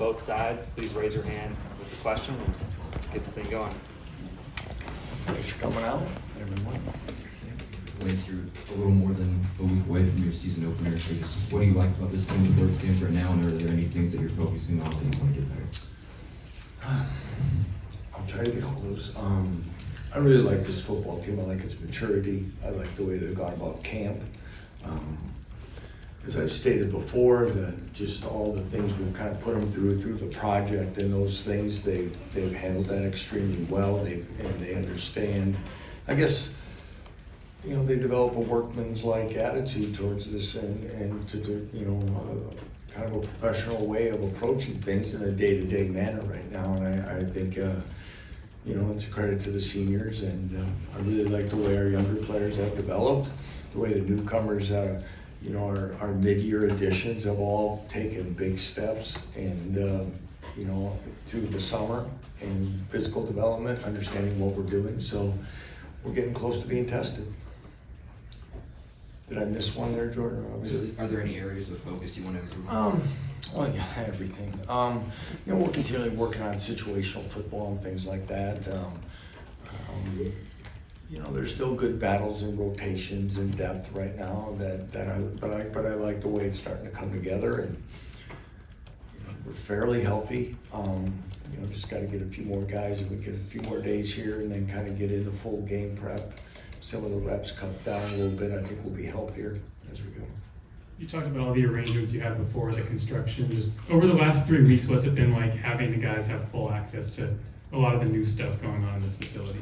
both sides, please raise your hand with the question and get this thing going. Thanks for coming out, everyone. Lance, you're a little more than a week away from your season opener. So just what do you like about this team before it stands right now, and are there any things that you're focusing on that you want to get better? I'll try to get close. I really like this football team. I like its maturity. I like the way they've gone about camp. As I've stated before, just all the things we've kind of put them through the project and those things, they've handled that extremely well. They understand. I guess, you know, they develop a workman's-like attitude towards this and to do, you know, kind of a professional way of approaching things in a day-to-day manner right now. And I think, you know, it's a credit to the seniors, and I really like the way our younger players have developed, the way the newcomers, you know, our mid-year additions have all taken big steps, and you know, through the summer and physical development, understanding what we're doing. So we're getting close to being tested. Did I miss one there, Jordan? Are there any areas of focus you want to improve on? Well, yeah, everything. You know, we're continually working on situational football and things like that. You know, there's still good battles and rotations and depth right now but I like the way it's starting to come together, and you know, we're fairly healthy. You know, just got to get a few more guys, if we get a few more days here, and then kind of get into full game prep. Some of the reps cut down a little bit. I think we'll be healthier as we go. You talked about all the arrangements you had before, the construction. Just over the last 3 weeks, what's it been like having the guys have full access to a lot of the new stuff going on in this facility?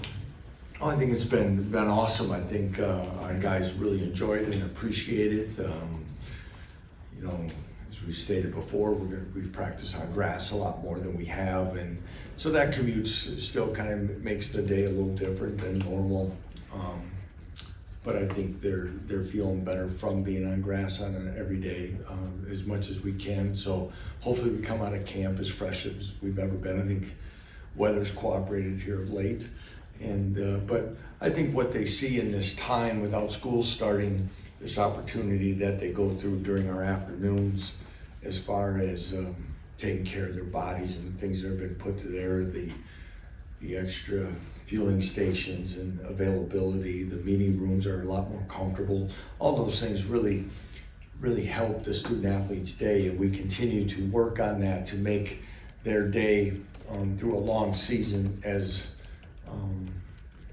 Oh, I think it's been awesome. I think our guys really enjoyed it and appreciate it. You know, as we've stated before, we've practiced on grass a lot more than we have, and so that commute still kind of makes the day a little different than normal. But I think they're feeling better from being on grass on an every day as much as we can. So hopefully we come out of camp as fresh as we've ever been. I think weather's cooperated here of late. And but I think what they see in this time without school starting, this opportunity that they go through during our afternoons, as far as taking care of their bodies and the things that have been put to there, the extra fueling stations and availability, the meeting rooms are a lot more comfortable. All those things really help the student athlete's day, and we continue to work on that to make their day through a long season as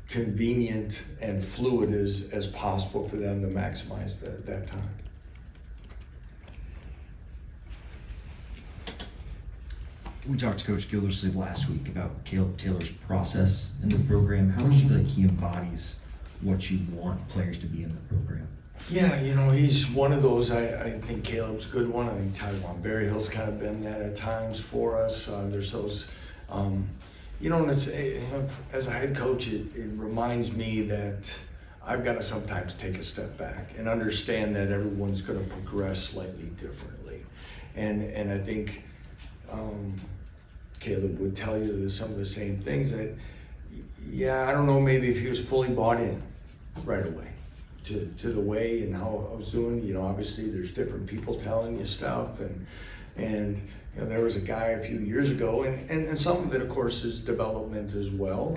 convenient and fluid as possible for them to maximize that time. We talked to Coach Gildersleeve last week about Caleb Taylor's process in the program. How much do you feel like he embodies what you want players to be in the program? Yeah, you know, he's one of those. I think Caleb's a good one. I think Tywan Berryhill's kind of been that at times for us. There's those, you know, and it's, as a head coach, it reminds me that I've got to sometimes take a step back and understand that everyone's going to progress slightly differently. And I think Caleb would tell you some of the same things that, yeah, I don't know, maybe if he was fully bought in right away to the way and how I was doing. You know, obviously there's different people telling you stuff, and you know, there was a guy a few years ago, and some of it, of course, is development as well.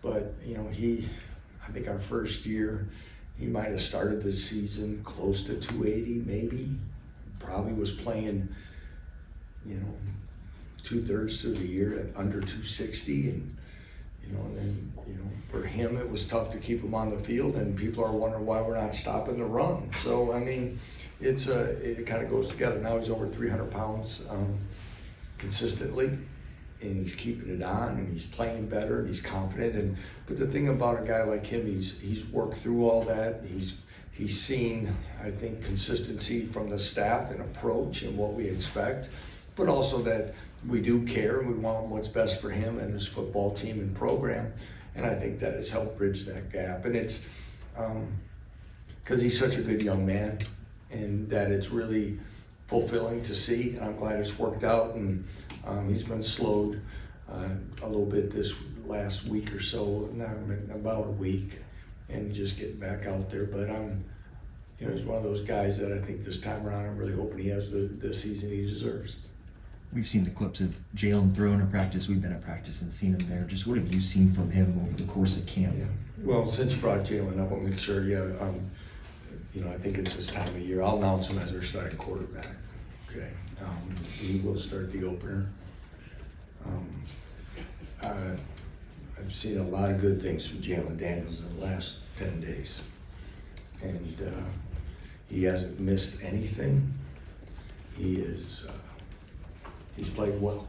But you know, I think our first year, he might have started this season close to 280, maybe. Probably was playing, you know, 2/3 through the year at under 260, and you know, and then, you know, for him it was tough to keep him on the field, and people are wondering why we're not stopping the run. So I mean, it kind of goes together. Now he's over 300 pounds consistently, and he's keeping it on, and he's playing better, and he's confident. But the thing about a guy like him, he's worked through all that. He's seen, I think, consistency from the staff and approach and what we expect, but also that we do care and we want what's best for him and his football team and program. And I think that has helped bridge that gap. And it's because he's such a good young man, and that it's really fulfilling to see. I'm glad it's worked out, and he's been slowed a little bit this last week or so, about a week, and just getting back out there. But you know, he's one of those guys that I think this time around, I'm really hoping he has the season he deserves. we've seen the clips of Jalen throwing at practice. We've been at practice and seen him there. Just what have you seen from him over the course of camp? Yeah. Well, since you brought Jalen up, I'll make sure, I think it's this time of year. I'll announce him as our starting quarterback. Okay. He will start the opener. I've seen a lot of good things from Jalen Daniels in the last 10 days. And he hasn't missed anything. He's played well.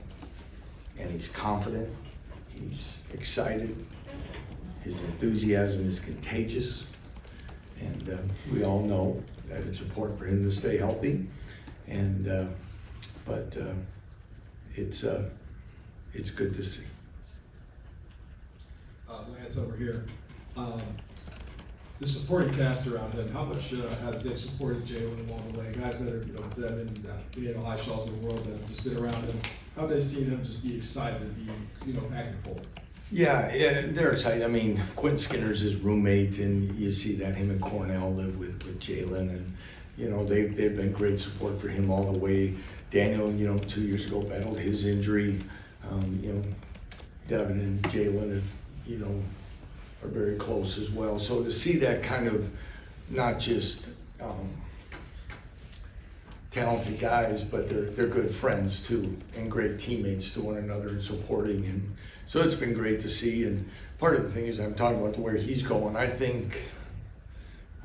And he's confident. He's excited. His enthusiasm is contagious. And we all know that it's important for him to stay healthy. And but it's good to see. Lance over here. The supporting cast around him, how much has they supported Jalen along the way? Guys that are, Devin, Neal, Highshaws of the world that have just been around him, how have they seen him just be excited to be, acting forward? Yeah, they're excited. I mean, Quentin Skinner's his roommate, and you see that him and Cornell live with Jalen, and they've been great support for him all the way. Daniel, 2 years ago battled his injury. Devin and Jalen have, are very close as well. So to see that kind of not just talented guys, but they're good friends too, and great teammates to one another and supporting. And so it's been great to see. And part of the thing is I'm talking about where he's going. I think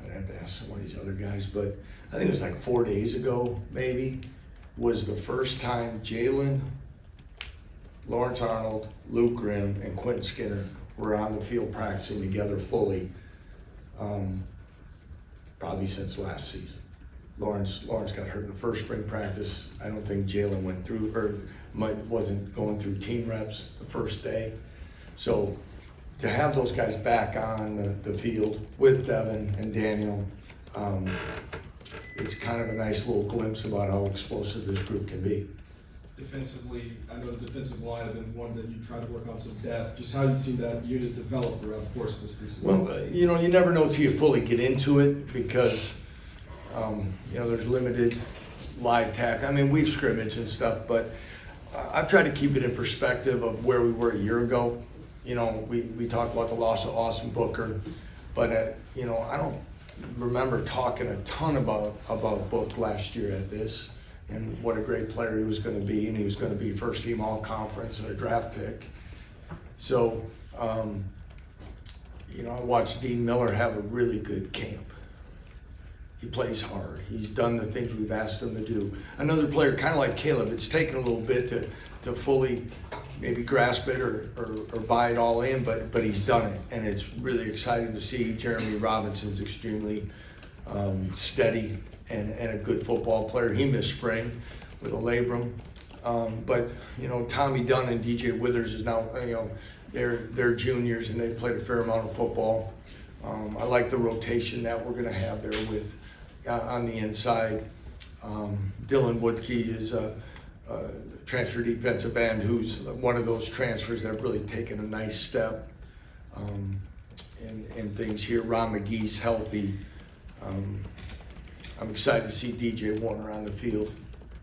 I'd have to ask some of these other guys, but I think it was like 4 days ago, maybe, was the first time Jalen, Lawrence Arnold, Luke Grimm, and Quentin Skinner were on the field practicing together fully, probably since last season. Lawrence got hurt in the first spring practice. I don't think Jalen went through or wasn't going through team reps the first day. So to have those guys back on the field with Devin and Daniel, it's kind of a nice little glimpse about how explosive this group can be. Defensively, I know the defensive line has been one that you try to work on some depth. Just how you've seen that unit develop throughout the course of this preseason? Well, you never know till you fully get into it because, there's limited live tackle. I mean, we've scrimmaged and stuff, but I've tried to keep it in perspective of where we were a year ago. We talked about the loss of Austin Booker, but I don't remember talking a ton about Book last year at this. And what a great player he was going to be, and he was going to be first team all conference and a draft pick. So, I watched Dean Miller have a really good camp. He plays hard. He's done the things we've asked him to do. Another player, kind of like Caleb, it's taken a little bit to fully maybe grasp it or buy it all in, but he's done it. And it's really exciting to see. Jeremy Robinson's extremely steady and a good football player. He missed spring with a labrum. But Tommy Dunn and DJ Withers is now, they're juniors and they've played a fair amount of football. I like the rotation that we're gonna have there with on the inside. Dylan Woodkey is a transfer defensive end who's one of those transfers that have really taken a nice step in things here. Ron McGee's healthy. I'm excited to see DJ Warner on the field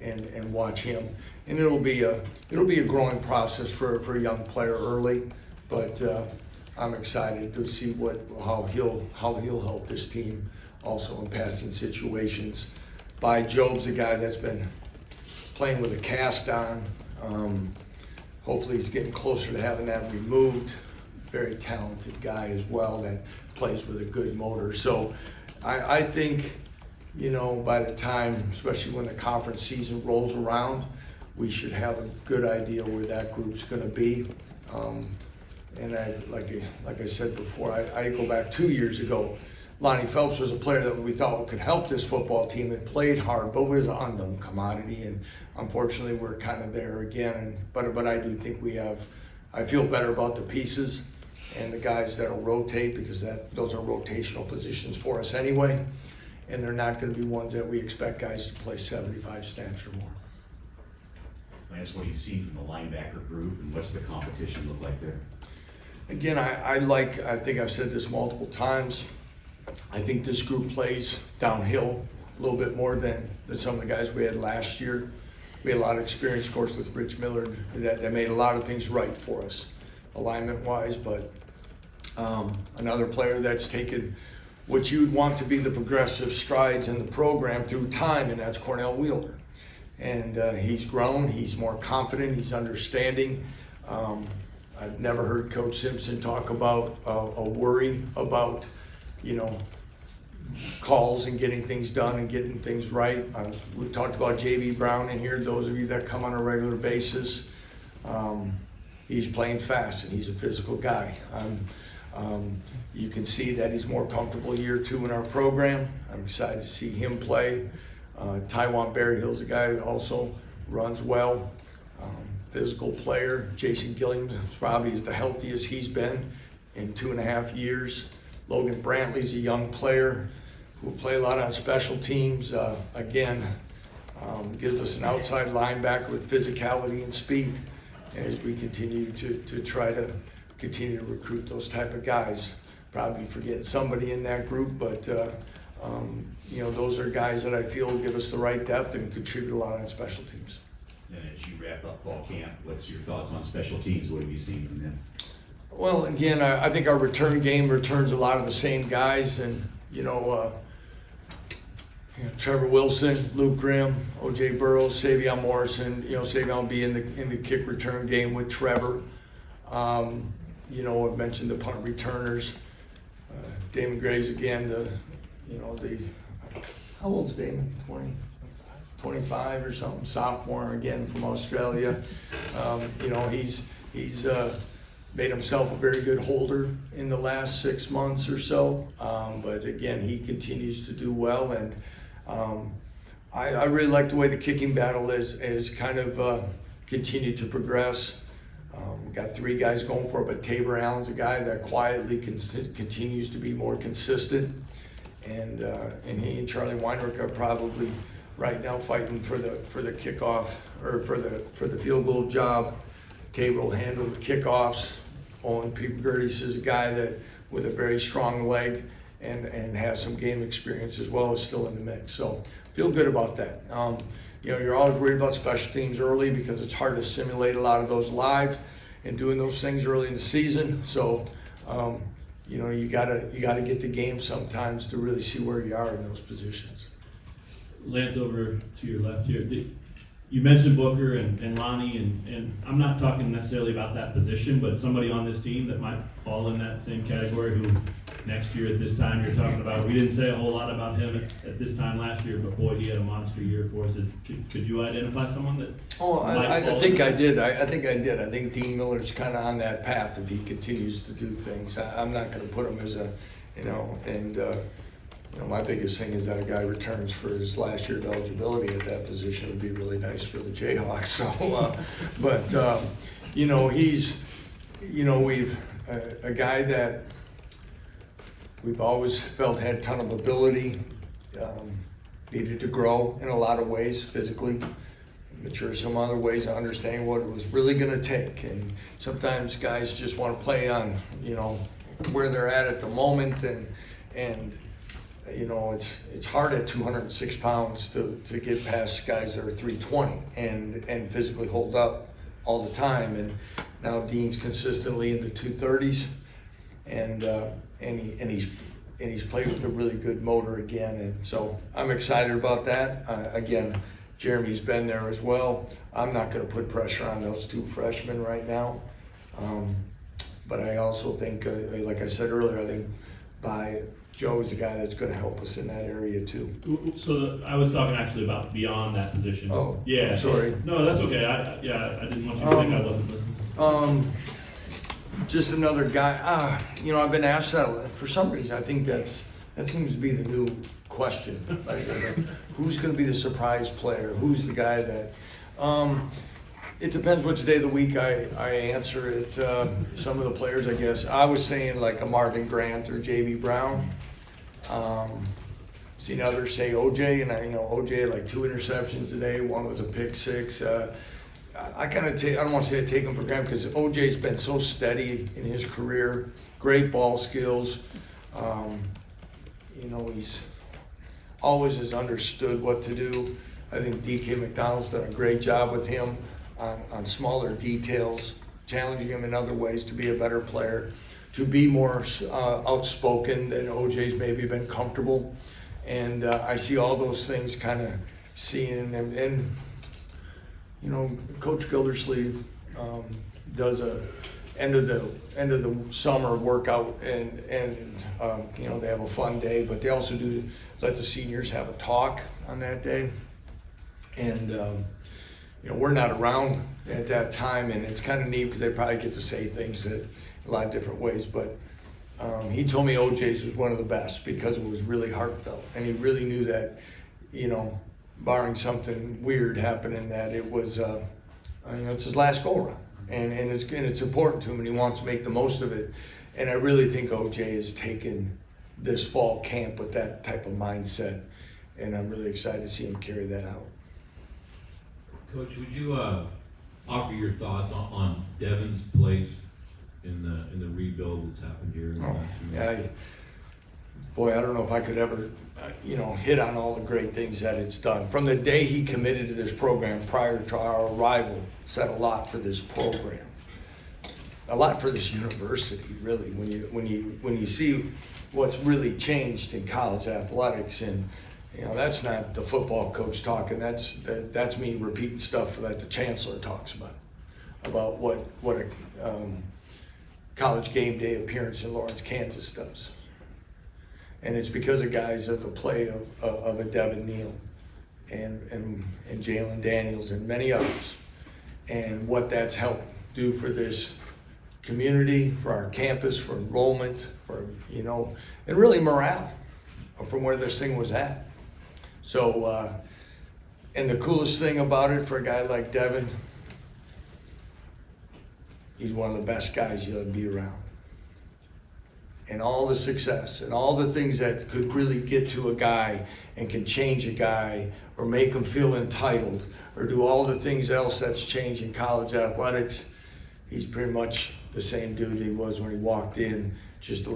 and watch him. And it'll be a growing process for a young player early, but I'm excited to see how he'll help this team also in passing situations. By Job's a guy that's been playing with a cast on. Hopefully he's getting closer to having that removed. Very talented guy as well that plays with a good motor. So I think, by the time, especially when the conference season rolls around, we should have a good idea where that group's going to be. And like I said before, I go back 2 years ago. Lonnie Phelps was a player that we thought could help this football team and played hard, but was an unknown commodity. And unfortunately, we're kind of there again. But I do think I feel better about the pieces and the guys that'll rotate because those are rotational positions for us anyway. And they're not going to be ones that we expect guys to play 75 snaps or more. Lance, what do you see from the linebacker group, and what's the competition look like there? Again, I think I've said this multiple times. I think this group plays downhill a little bit more than some of the guys we had last year. we had a lot of experience, of course, with Rich Miller that made a lot of things right for us, alignment-wise. But another player that's taken what you'd want to be the progressive strides in the program through time, and that's Cornell Wheeler. And he's grown, he's more confident, he's understanding. I've never heard Coach Simpson talk about a worry about, calls and getting things done and getting things right. We've talked about J.B. Brown in here, those of you that come on a regular basis. He's playing fast and he's a physical guy. You can see that he's more comfortable year 2 in our program. I'm excited to see him play. Taiwan Berryhill's a guy that also runs well, physical player. Jason Gilliam probably is the healthiest he's been in 2.5 years. Logan Brantley's a young player who will play a lot on special teams. Again, gives us an outside linebacker with physicality and speed as we continue to try to continue to recruit those type of guys. Probably forgetting somebody in that group, but those are guys that I feel will give us the right depth and contribute a lot on special teams. And as you wrap up fall camp, what's your thoughts on special teams? What have you seen from them? Well, again, I think our return game returns a lot of the same guys, and Trevor Wilson, Luke Grimm, O.J. Burrows, Savion Morrison. Savion will be in the kick return game with Trevor. I've mentioned the punt returners. Damon Graves again. How old's Damon? 25 or something. Sophomore again from Australia. He's made himself a very good holder in the last 6 months or so. But again, he continues to do well, and I really like the way the kicking battle is kind of continued to progress. We got 3 guys going for it, but Tabor Allen's a guy that quietly continues to be more consistent, and he and Charlie Weinrich are probably right now fighting for the kickoff or for the field goal job. Tabor will handle the kickoffs. Owen Gertis is a guy that with a very strong leg and has some game experience as well, is still in the mix. So feel good about that. You're always worried about special teams early because it's hard to simulate a lot of those live and doing those things early in the season. So you gotta get the game sometimes to really see where you are in those positions. Lance, over to your left here. You mentioned Booker and Lonnie, and I'm not talking necessarily about that position, but somebody on this team that might fall in that same category who next year at this time you're talking about. We didn't say a whole lot about him at this time last year, but boy, he had a monster year for us. Could you identify someone that? I think I did. I think I did. I think Dean Miller's kind of on that path if he continues to do things. I'm not going to put him as my biggest thing is that a guy returns for his last year of eligibility at that position would be really nice for the Jayhawks. So, we've a guy that we've always felt had a ton of ability, needed to grow in a lot of ways physically, mature some other ways of understanding what it was really going to take. And sometimes guys just want to play on, where they're at the moment, and it's hard at 206 pounds to get past guys that are 320 and physically hold up all the time. And now Dean's consistently in the 230s, and he's played with a really good motor again. And so I'm excited about that. Again, Jeremy's been there as well. I'm not going to put pressure on those 2 freshmen right now. But I also think, like I said earlier, I think Joe is a guy that's going to help us in that area too. So I was talking actually about beyond that position. Oh, yeah. I'm sorry. No, that's okay. I didn't want you to think I wasn't listening. Just another guy. I've been asked that for some reason. I think that seems to be the new question. Like, who's going to be the surprise player? Who's the guy that? It depends which day of the week I answer it. Some of the players, I guess. I was saying like a Marvin Grant or J.B. Brown. Seen others say OJ, and OJ had like 2 interceptions today. One was a pick 6. I don't want to say I take him for granted because OJ's been so steady in his career. Great ball skills. He's always has understood what to do. I think DK McDonald's done a great job with him on smaller details, challenging him in other ways to be a better player, to be more outspoken than OJ's maybe been comfortable. And I see all those things kind of seeing them. And, you know, Coach Gildersleeve does a end of the summer workout, and you know, they have a fun day, but they also do let the seniors have a talk on that day. And you know, we're not around at that time, and it's kind of neat because they probably get to say things that a lot of different ways. But he told me OJ's was one of the best because it was really heartfelt, and he really knew that, you know, barring something weird happening, that it was, you know, it's his last go around, and it's important to him, and he wants to make the most of it. And I really think OJ has taken this fall camp with that type of mindset, and I'm really excited to see him carry that out. Coach, would you offer your thoughts on Devin's place in the rebuild that's happened here? In the last few months? Boy, I don't know if I could ever, you know, hit on all the great things that it's done. From the day he committed to this program prior to our arrival, said a lot for this program, a lot for this university, really. When you see what's really changed in college athletics, and you know, that's not the football coach talking. That's me repeating stuff that the chancellor talks about what a college game day appearance in Lawrence, Kansas does. And it's because of guys of the play of a Devin Neal and Jalen Daniels and many others, and what that's helped do for this community, for our campus, for enrollment, for, you know, and really morale from where this thing was at. So, and the coolest thing about it for a guy like Devin, he's one of the best guys you'll ever be around. And all the success and all the things that could really get to a guy and can change a guy or make him feel entitled or do all the things else that's changed in college athletics, he's pretty much the same dude he was when he walked in, just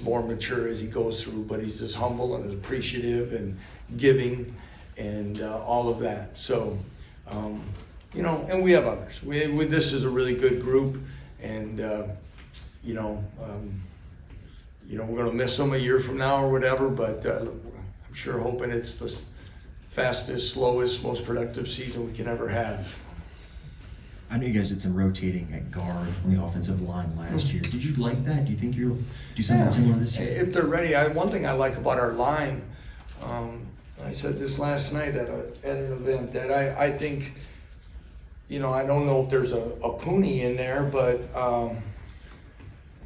more mature as he goes through, but he's just humble and appreciative and giving and all of that. So, you know, and we have others. This is a really good group, and you know, we're going to miss them a year from now or whatever, but I'm sure hoping it's the fastest, slowest, most productive season we can ever have. I know you guys did some rotating at guard on the offensive line last year. Did you like that? Do you think you'll do something similar this year? If they're ready. One thing I like about our line, I said this last night at an event, that I think, you know, I don't know if there's a Pooney in there, but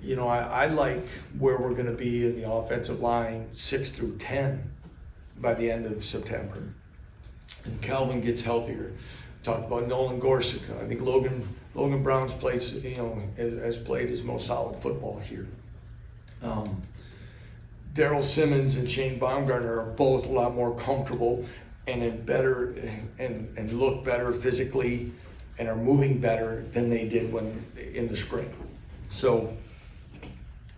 you know, I like where we're going to be in the offensive line 6 through 10 by the end of September. And Calvin gets healthier. Talked about Nolan Gorsica. I think Logan Brown's plays, you know, has played his most solid football here. Daryl Simmons and Shane Baumgartner are both a lot more comfortable and in better and look better physically and are moving better than they did when in the spring. So,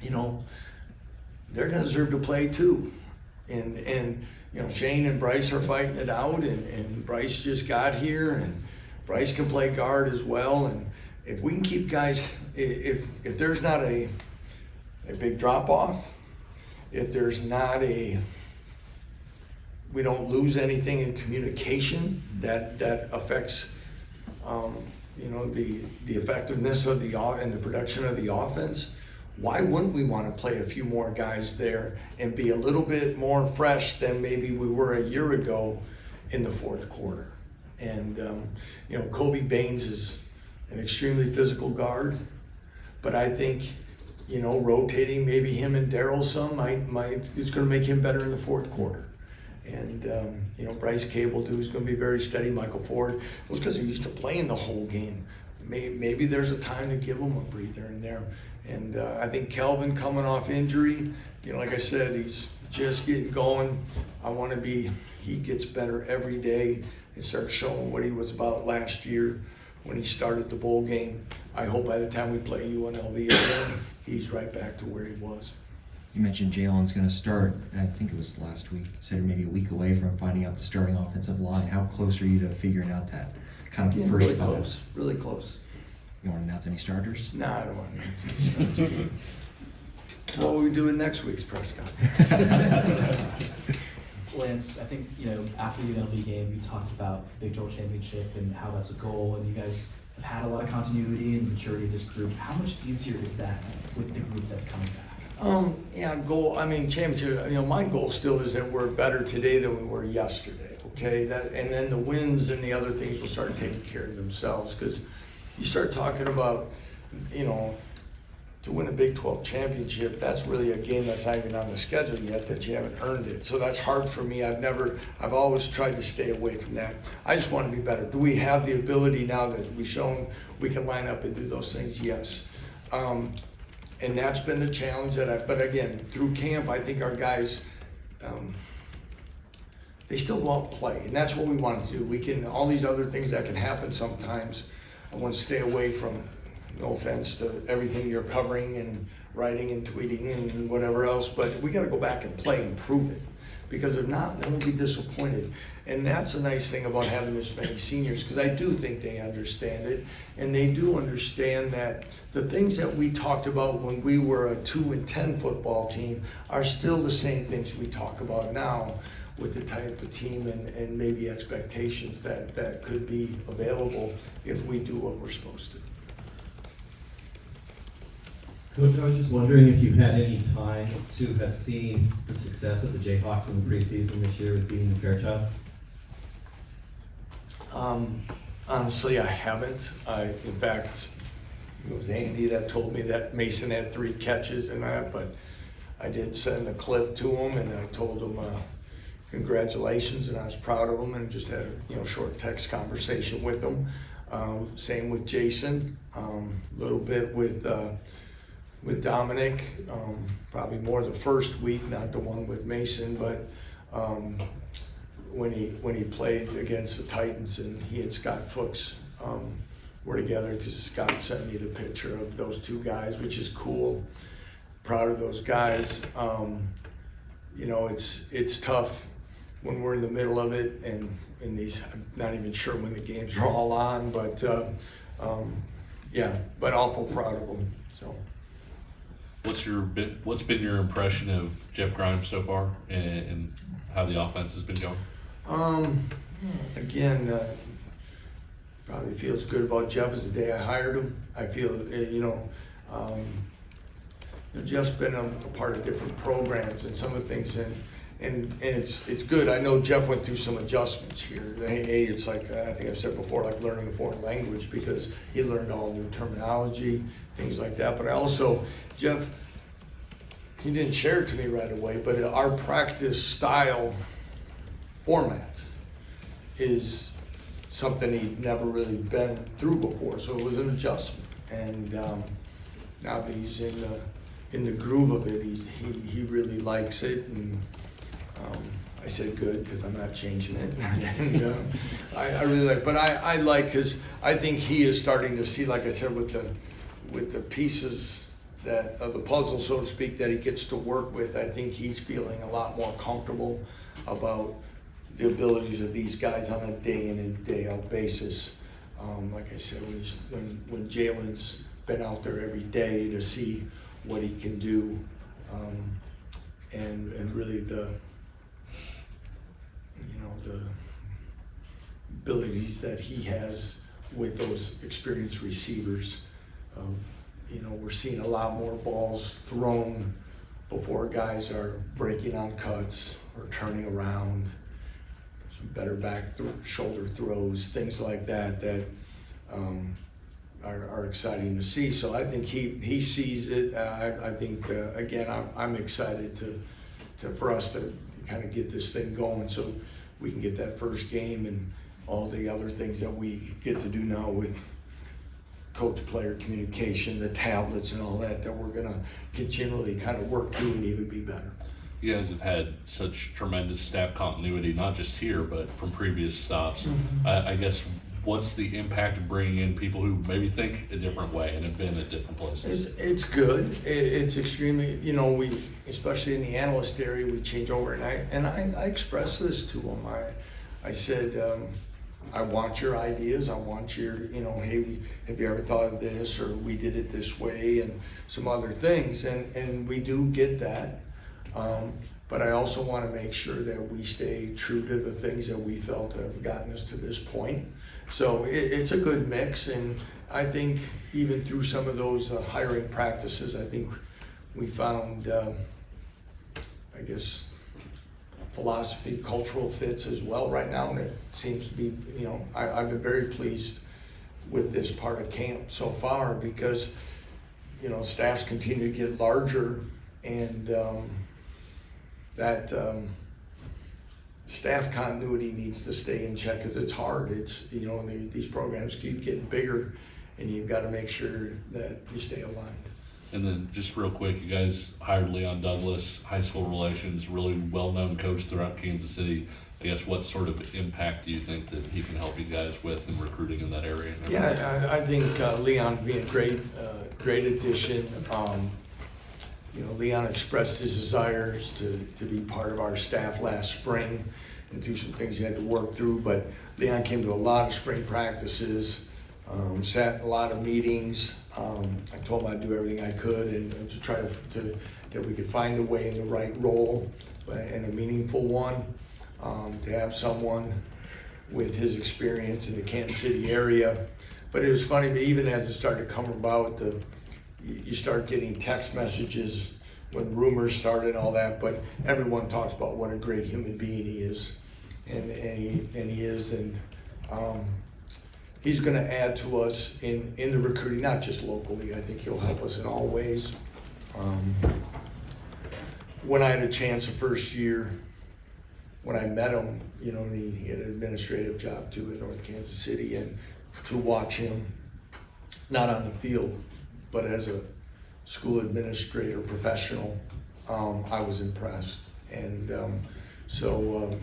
you know, they're gonna deserve to play too. And you know, Shane and Bryce are fighting it out, and Bryce just got here, and Bryce can play guard as well. And if we can keep guys, if there's not a big drop off, if there's not we don't lose anything in communication that affects you know, the effectiveness of and the production of the offense, why wouldn't we want to play a few more guys there and be a little bit more fresh than maybe we were a year ago in the fourth quarter? And you know, Kobe Baines is an extremely physical guard, but I think, you know, rotating maybe him and Daryl some it's going to make him better in the fourth quarter. And you know, Bryce Cable who's going to be very steady. Michael Ford, those guys are used to playing the whole game. Maybe there's a time to give them a breather in there. And I think Kelvin coming off injury, you know, like I said, he's just getting going. He gets better every day and starts showing what he was about last year when he started the bowl game. I hope by the time we play UNLV again, he's right back to where he was. You mentioned Jalen's going to start, and I think it was last week, said maybe a week away from finding out the starting offensive line. How close are you to figuring out that kind of Yeah, first really five? close, really close. You want to announce any starters? Nah, I don't want to. What will we do in next week's press conference? Lance, I think, after the UNLV game, you talked about the Big 12 championship and how that's a goal, and you guys have had a lot of continuity and maturity of this group. How much easier is that with the group that's coming back? Championship, my goal still is that we're better today than we were yesterday, okay? And then the wins and the other things will start taking care of themselves, because you start talking about, to win a Big 12 championship, that's really a game that's not even on the schedule yet, that you haven't earned it. So that's hard for me. I've always tried to stay away from that. I just want to be better. Do we have the ability now that we've shown we can line up and do those things? Yes. And that's been the challenge but again, through camp, I think our guys, they still go out and play, and that's what we want to do. All these other things that can happen sometimes, I want to stay away from, no offense to everything you're covering and writing and tweeting and whatever else, but we got to go back and play and prove it. Because if not, then we'll be disappointed. And that's a nice thing about having this many seniors, because I do think they understand it, and they do understand that the things that we talked about when we were a 2-10 football team are still the same things we talk about now with the type of team and maybe expectations that could be available if we do what we're supposed to. Coach, I was just wondering if you had any time to have seen the success of the Jayhawks in the preseason this year with beating the Fairchild? Honestly, I haven't. In fact, it was Andy that told me that Mason had 3 catches and that, but I did send a clip to him and I told him congratulations, and I was proud of him, and just had a short text conversation with him. Same with Jason, a little bit with Dominic, probably more the first week, not the one with Mason, but when he played against the Titans and he and Scott Fuchs were together, because Scott sent me the picture of those 2 guys, which is cool. Proud of those guys. It's tough when we're in the middle of it, and in these, I'm not even sure when the games are all on, but but awful proud of them. So. What's been your impression of Jeff Grimes so far, and how the offense has been going? Again, probably feels good about Jeff as the day I hired him. I feel, Jeff's been a part of different programs and some of the things, and it's good. I know Jeff went through some adjustments here. It's like, I think I've said before, like learning a foreign language, because he learned all new terminology, things like that. But Jeff, he didn't share it to me right away, but our practice style format is something he'd never really been through before, so it was an adjustment. And now that he's in the groove of it, he really likes it, and I said good, because I'm not changing it. And I really like, but I like, because I think he is starting to see, like I said, with the pieces of the puzzle, so to speak, that he gets to work with. I think he's feeling a lot more comfortable about the abilities of these guys on a day in and day out basis. Like I said, when Jalen's been out there every day to see what he can do, and really the abilities that he has with those experienced receivers. We're seeing a lot more balls thrown before guys are breaking on cuts or turning around. Some better shoulder throws, things like that are exciting to see. So I think he sees it. I think again, I'm excited for us to kind of get this thing going, so we can get that first game and all the other things that we get to do now with coach-player communication, the tablets and all that we're gonna continually kind of work through and even be better. You guys have had such tremendous staff continuity, not just here, but from previous stops. Mm-hmm. I guess, what's the impact of bringing in people who maybe think a different way and have been at different places? It's good. It's extremely, we, especially in the analyst area, we change over, and I expressed this to them. I said, I want your ideas. I want your, hey, have you ever thought of this, or we did it this way, and some other things, and we do get that. But I also want to make sure that we stay true to the things that we felt have gotten us to this point. So it's a good mix, and I think even through some of those hiring practices, I think we found, I guess, philosophy, cultural fits as well right now, and it seems to be, I've been very pleased with this part of camp so far because, staffs continue to get larger, and that staff continuity needs to stay in check because it's hard. It's, these programs keep getting bigger, and you've got to make sure that you stay aligned. And then just real quick, you guys hired Leon Douglas, high school relations, really well-known coach throughout Kansas City. I guess what sort of impact do you think that he can help you guys with in recruiting in that area? Yeah, I think Leon would be a great addition. Leon expressed his desires to be part of our staff last spring and do some things he had to work through, but Leon came to a lot of spring practices, sat in a lot of meetings. I told him I'd do everything I could and to try to that we could find a way in the right role and a meaningful one, to have someone with his experience in the Kansas City area. But it was funny, but even as it started to come about, you start getting text messages when rumors started and all that, but everyone talks about what a great human being he is, and he is, and he's going to add to us in the recruiting, not just locally. I think he'll help us in all ways. When I had a chance the first year, when I met him, and he had an administrative job too in North Kansas City, and to watch him, not on the field, but as a school administrator professional, I was impressed. And so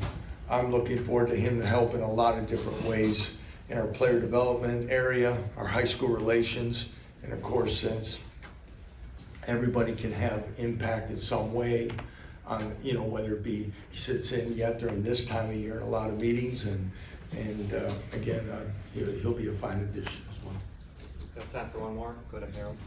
I'm looking forward to him to help in a lot of different ways in our player development area, our high school relations, and of course, since everybody can have impact in some way on, whether it be he sits in yet during this time of year in a lot of meetings, and again, he'll be a fine addition as well. We have time for one more. Go to Harold.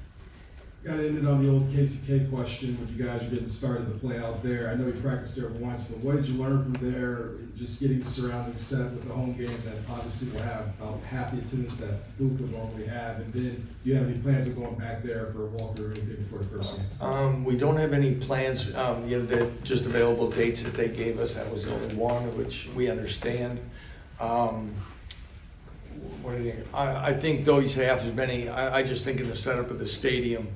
Got to end it on the old KCK question when you guys are getting started to play out there. I know you practiced there once, but what did you learn from there? Just getting the surroundings set with the home game that obviously will have about half the attendance that Booth would normally have. And then, do you have any plans of going back there for a walkthrough or anything before the first game? We don't have any plans. The just available dates that they gave us, that was the only one, which we understand. What do you think? I think though you say half as many, I just think in the setup of the stadium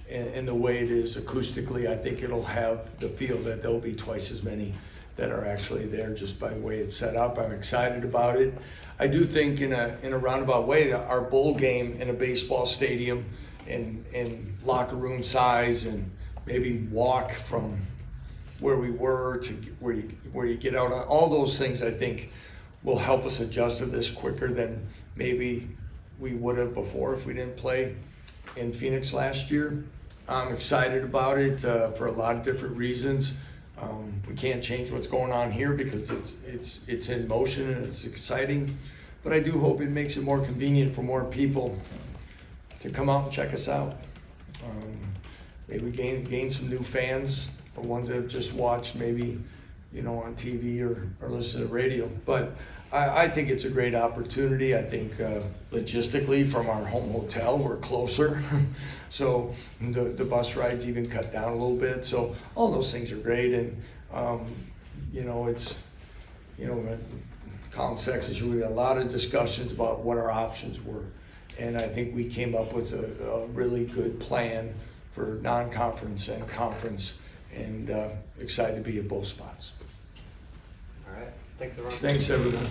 and the way it is acoustically, I think it'll have the feel that there'll be twice as many that are actually there just by the way it's set up. I'm excited about it. I do think in a roundabout way that our bowl game in a baseball stadium and locker room size and maybe walk from where we were to where you get out, all those things I think will help us adjust to this quicker than maybe we would have before if we didn't play in Phoenix last year. I'm excited about it for a lot of different reasons. We can't change what's going on here because it's in motion and it's exciting, but I do hope it makes it more convenient for more people to come out and check us out. Maybe gain some new fans, or ones that have just watched maybe on TV or listen to the radio. But I think it's a great opportunity. I think logistically from our home hotel, we're closer. So the bus rides even cut down a little bit. So all those things are great. And, it's, Colin Sexton, we had a lot of discussions about what our options were. And I think we came up with a really good plan for non-conference and conference, and excited to be at both spots. All right. Thanks, everyone. Thanks, everyone.